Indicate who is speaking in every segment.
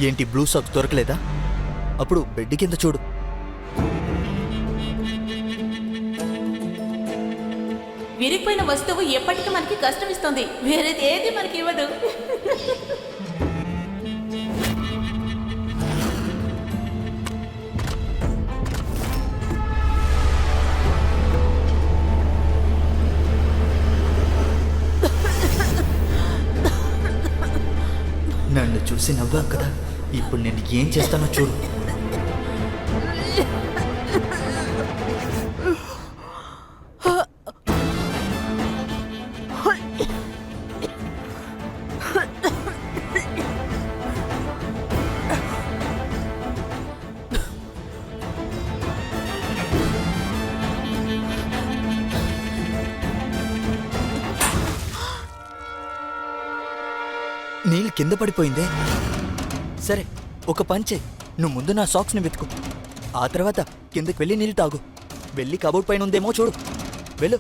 Speaker 1: ఏంటి blue socks దొరకలేదా? అప్పుడు బెడ్ కింద చూడు.
Speaker 2: విరిగిపోయిన వస్తువు ఎప్పటికీ మనకి కష్టం ఇస్తుంది, వేరేది ఏది మనకి ఇవ్వదు.
Speaker 1: నన్ను చూసి నవ్వావు కదా, ఇప్పుడు నేను ఏం చేస్తానో చూడు. నీళ్ళు కింద పడిపోయిందే. సరే, ఒక పంచే. నువ్వు ముందు నా సాక్స్ని వెతుకు, ఆ తర్వాత కిందకి వెళ్ళి నీళ్ళు తాగు. వెళ్ళి కబోర్డ్ పైన ఉందేమో చూడు. వెళ్ళు.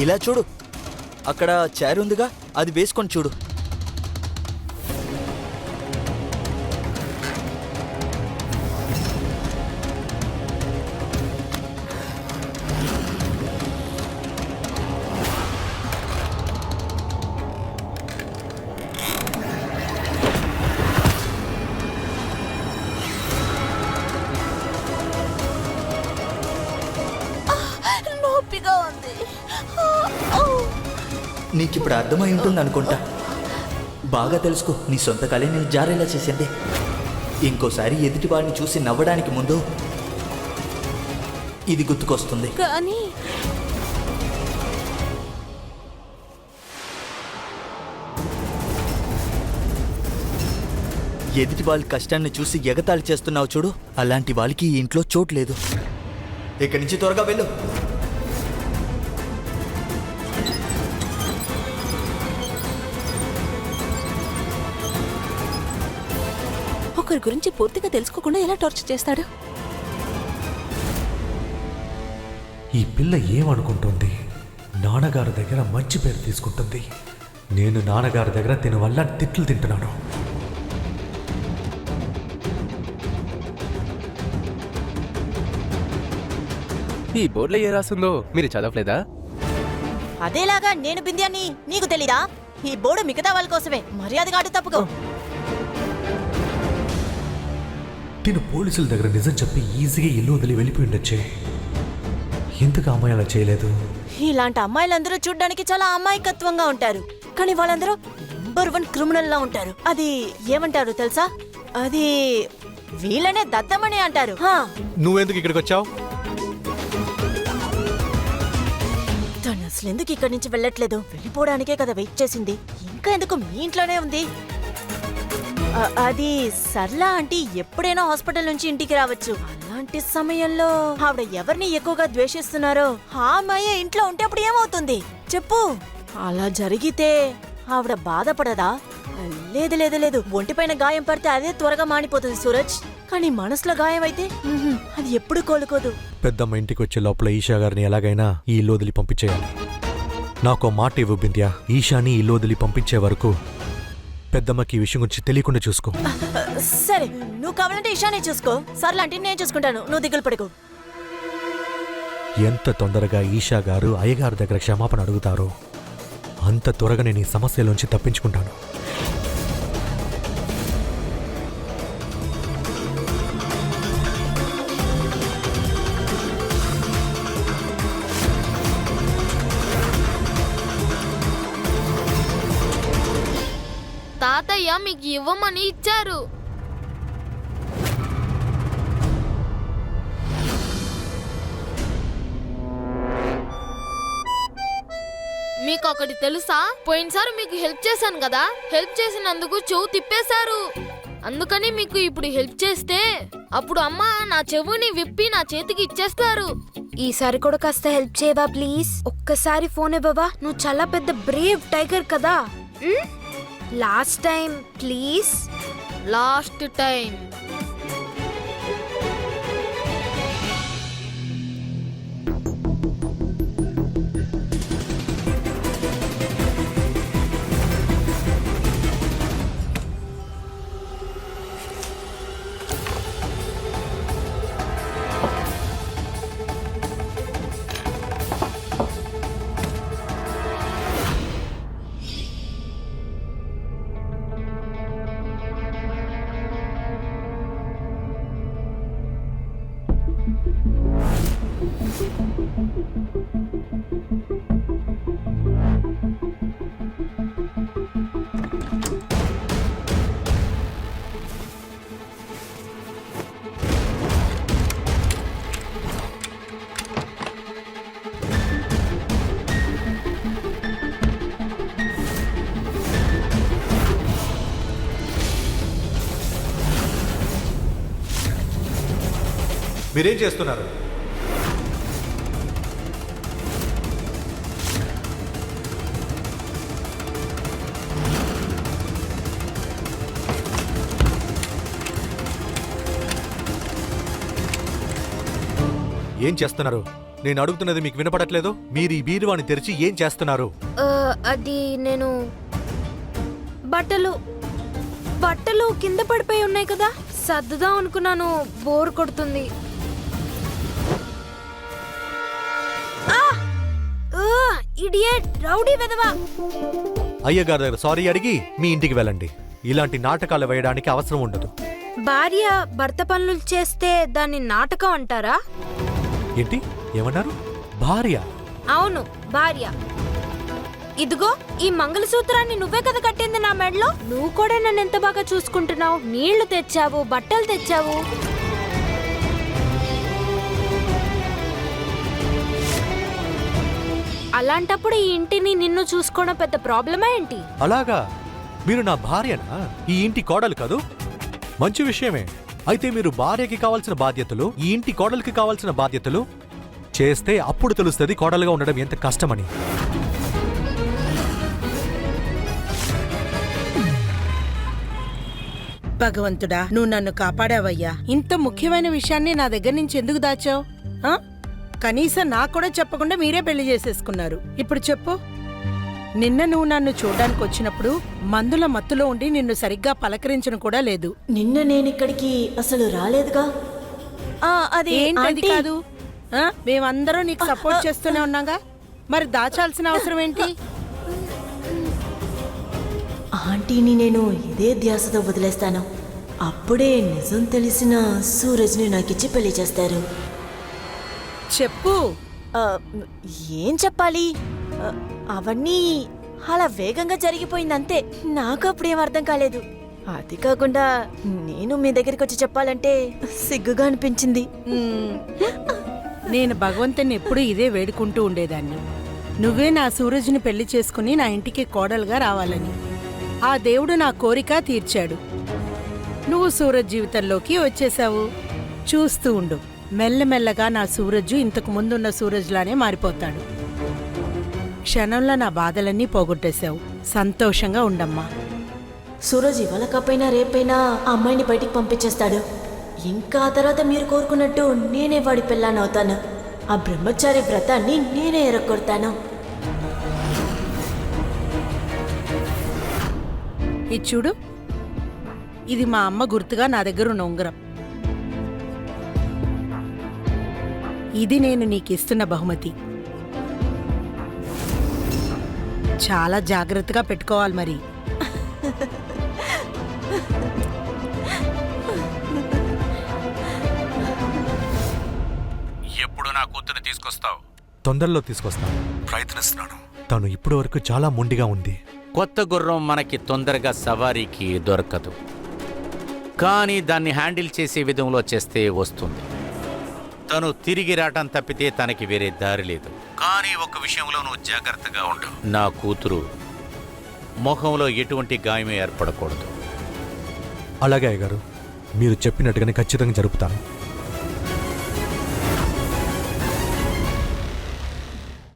Speaker 1: ఇలా చూడు, అక్కడ చైర్ ఉందిగా, అది వేసుకొని చూడు.
Speaker 2: నొప్పిగా ఉంది.
Speaker 1: నీకిప్పుడు అర్థమై ఉంటుంది అనుకుంటా. బాగా తెలుసుకో, నీ సొంత కళే నేను జారేలా చేసింది. ఇంకోసారి ఎదుటి వాడిని చూసి నవ్వడానికి ముందు ఇది గుర్తుకొస్తుంది.
Speaker 2: కానీ
Speaker 1: ఎదుటి వాళ్ళ కష్టాన్ని చూసి ఎగతాళి చేస్తున్నావు చూడు, అలాంటి వాళ్ళకి ఈ ఇంట్లో చోటు లేదు. ఇక్కడి నుంచి త్వరగా వెళ్ళు.
Speaker 2: ఒకరి గురించి పూర్తిగా తెలుసుకోకుండా ఎలా టార్చర్ చేస్తాడు?
Speaker 3: ఈ పిల్ల ఏమనుకుంటుంది? నాన్నగారి దగ్గర మంచి పేరు తీసుకుంటుంది. నేను నాన్నగారి దగ్గర తిన వల్ల తిట్లు తింటున్నాను.
Speaker 4: ఈ బోర్డులో ఏ రాసిందో మీరు చదవలేదా?
Speaker 5: అదేలాగా నేను బింద్యాన్ని నీకు తెలీదా? ఈ బోర్డు మిగతా వాళ్ళ కోసమే, మర్యాదగా అటు తప్పుకో.
Speaker 3: తిను పోలీసుల దగ్గర నిజం చెప్పి ఈజీగా ఇల్లు వదిలి వెళ్ళిపోయి ఉండొచ్చే. ఎందుకు అమ్మాయి అలా చేయలేదు?
Speaker 5: ఇలాంటి అమ్మాయిలందరూ చూడ్డానికి చాలా అమాయకత్వంగా ఉంటారు, కానీ వాళ్ళందరూ నంబర్ 1 క్రిమినల్ లా ఉంటారు. అది ఏమంటారు తెలుసా? అది వీళ్ళనే దత్తమని అంటారు.
Speaker 4: నువ్వెందుకు ఇక్కడికి వచ్చావు?
Speaker 5: తను అసలు ఎందుకు ఇక్కడి నుంచి వెళ్ళట్లేదు? వెళ్ళిపోవడానికే కదా వెయిట్ చేసింది. ఇంకా ఎందుకు మీ ఇంట్లోనే ఉంది? అది సర్లా ఆంటీ ఎప్పుడైనా హాస్పిటల్ నుంచి ఇంటికి రావచ్చు. అలాంటి సమయంలో ఆవిడ ఎవరిని ఎక్కువగా ద్వేషిస్తున్నారో ఆ అమ్మాయి ఇంట్లో ఉంటే అప్పుడు ఏమవుతుంది చెప్పు? అలా జరిగితే ఆవిడ బాధపడదా? లేదు లేదు లేదు, ఒంటిపైన గాయం పడితే అదే త్వరగా మానిపోతుంది సూరజ్, కానీ మనసులో గాయం అయితే అది ఎప్పుడు కోలుకోదు.
Speaker 3: పెద్దమ్మ ఇంటికి వచ్చే లోపల ఈషా గారిని ఎలాగైనా ఈ ఇల్లు వదిలి పంపించేయాలి. నాకు మాట ఇవ్వు బింద్యా. ఈషాని ఇల్లు వదిలి పంపించే వరకు పెద్దమ్మకి ఈ విషయం గురించి తెలియకుండా చూసుకో.
Speaker 5: సరే, నువ్వు కావాలంటే ఈషానే చూసుకో. సర్లాంటి నేను చూసుకుంటాను, నువ్వు దిగులు పడకు.
Speaker 3: ఎంత తొందరగా ఈషా గారు అయ్యగారి దగ్గర క్షమాపణ అడుగుతారో అంత త్వరగా నేను ఈ సమస్యలోంచి తప్పించుకుంటాను.
Speaker 6: తాతయ్య మీకు ఇవ్వమని ఇచ్చారు. మీకు ఒకటి తెలుసా? పోయినసారి మీకు హెల్ప్ చేశాను కదా, హెల్ప్ చేసినందుకు చెవు తిప్పేశారు. అందుకని మీకు ఇప్పుడు హెల్ప్ చేస్తే అప్పుడు అమ్మ నా చెవుని విప్పి నా చేతికి ఇచ్చేస్తారు.
Speaker 7: ఈసారి కూడా కాస్త హెల్ప్ చేయవా ప్లీజ్? ఒక్కసారి ఫోన్ ఇవ్వవా? నువ్వు చాలా పెద్ద బ్రేవ్ టైగర్ కదా. Last time please.
Speaker 6: Last time.
Speaker 3: మీరేం చేస్తున్నారు? ఏం చేస్తున్నారు? నేను అడుగుతున్నది మీకు వినపడట్లేదు? మీరు ఈ బీరువాని తెరిచి ఏం చేస్తున్నారు?
Speaker 7: అది నేను బట్టలు కింద పడిపోయి ఉన్నాయి కదా, సర్దుదాం అనుకున్నాను. బోర్ కొడుతుంది. ఇడియట్, రౌడీ వెదవా!
Speaker 3: అయ్యగారి దగ్గర సారీ అడిగి మీ ఇంటికి వెళ్ళండి. ఇలాంటి నాటకాలు వేయడానికి అవసరం ఉండదు.
Speaker 7: భార్య భర్త పనులు చేస్తే దాన్ని నాటకం అంటారా?
Speaker 3: ఏంటి ఏమన్నారు? భార్య?
Speaker 7: అవును, భార్య. ఇదిగో ఈ మంగళసూత్రాన్ని నువ్వే కదా కట్టింది నా మెడలో. నువ్వు కూడా నన్ను ఎంత బాగా చూసుకుంటున్నావు. నీళ్లు తెచ్చావు, బట్టలు తెచ్చావు. అలాంటప్పుడు ఈ ఇంటిని నిన్ను చూసుకోవడం పెద్ద ప్రాబ్లమా ఏంటి?
Speaker 3: అలాగా? మీరు నా భార్యనా? ఈ ఇంటి కోడలు కాదు? మంచి విషయమే. అయితే మీరు భార్యకి కావాల్సిన బాధ్యతలు, ఈ ఇంటి కోడలికి కావాల్సిన బాధ్యతలు చేస్తే అప్పుడు తెలుస్తుంది కోడలుగా ఉండడం ఎంత కష్టమని.
Speaker 8: భగవంతుడా, నువ్వు నన్ను కాపాడావయ్యా. ఇంత ముఖ్యమైన విషయాన్ని నా దగ్గర నుంచి ఎందుకు దాచావు? కనీసం నాకు కూడా చెప్పకుండా మీరే పెళ్లి చేసేసుకున్నారు. ఇప్పుడు చెప్పు. నిన్న నువ్వు నన్ను చూడడానికి వచ్చినప్పుడు మందుల మత్తులో ఉండి నిన్ను సరిగ్గా పలకరించను కూడా లేదు.
Speaker 5: నిన్న నేనిక్కడికి అసలు రాలేదుగా. అది
Speaker 8: ఏంటది
Speaker 5: ఆంటీ.
Speaker 8: కాదు? మేమందరం నీకు సపోర్ట్ చేస్తూనే ఉన్నాగా, మరి దాచాల్సిన అవసరం ఏంటి?
Speaker 5: ఆంటీని నేను ఇదే ధ్యాసతో వదిలేస్తాను. అప్పుడే నిజం తెలిసిన సూరజ్ని నాకిచ్చి పెళ్లి చేస్తారు.
Speaker 8: చెప్పు.
Speaker 5: ఏం చెప్పాలి? అవన్నీ అలా వేగంగా జరిగిపోయిందంతే. నాకు అప్పుడేం అర్థం కాలేదు. అది కాకుండా నేను మీ దగ్గరికి వచ్చి చెప్పాలంటే సిగ్గుగా అనిపించింది.
Speaker 8: నేను భగవంతుని ఎప్పుడూ ఇదే వేడుకుంటూ ఉండేదాన్ని. నువ్వే నా సూరజ్ని పెళ్లి చేసుకుని నా ఇంటికి కోడలుగా రావాలని. ఆ దేవుడు నా కోరిక తీర్చాడు. నువ్వు సూరజ్ జీవితంలోకి వచ్చేసావు. చూస్తూ ఉండు, మెల్లమెల్లగా నా సూరజ్ ఇంతకు ముందున్న సూరజ్లానే మారిపోతాడు. క్షణంలో నా బాధలన్నీ పోగొట్టేశావు. సంతోషంగా ఉండమ్మా.
Speaker 5: సూరజ్ ఇవాళ కాపైనా రేపైనా ఆ అమ్మాయిని బయటికి పంపించేస్తాడు. ఇంకా ఆ తర్వాత మీరు కోరుకున్నట్టు నేనే వాడి పెళ్ళానవుతాను. ఆ బ్రహ్మచారి వ్రతాన్ని నేనే ఎరగొడతాను.
Speaker 8: ఇది చూడు, ఇది మా అమ్మ గుర్తుగా నా దగ్గర ఉన్న ఉంగరం. ఇది నేను నీకిస్తున్న బహుమతి. చాలా జాగ్రత్తగా పెట్టుకోవాలి మరి.
Speaker 9: ఎప్పుడు నా కూతురు తీసుకొస్తావు?
Speaker 3: తొందరలో తీసుకొస్తాను, ప్రయత్నిస్తున్నాను. తను ఇప్పటి వరకు చాలా మొండిగా ఉంది.
Speaker 9: కొత్త గుర్రం మనకి తొందరగా సవారీకి దొరకదు, కానీ దాన్ని హ్యాండిల్ చేసే విధంలో చేస్తే వస్తుంది. తను తిరిగి రావటం తప్పితే తనకి వేరే దారి లేదు. కానీ ఒక విషయంలో నువ్వు జాగ్రత్తగా ఉండు. నా కూతురు మొహంలో ఎటువంటి గాయమే ఏర్పడకూడదు.
Speaker 3: అలాగే అయ్యగారు, మీరు చెప్పినట్టుగానే ఖచ్చితంగా జరుపుతాను.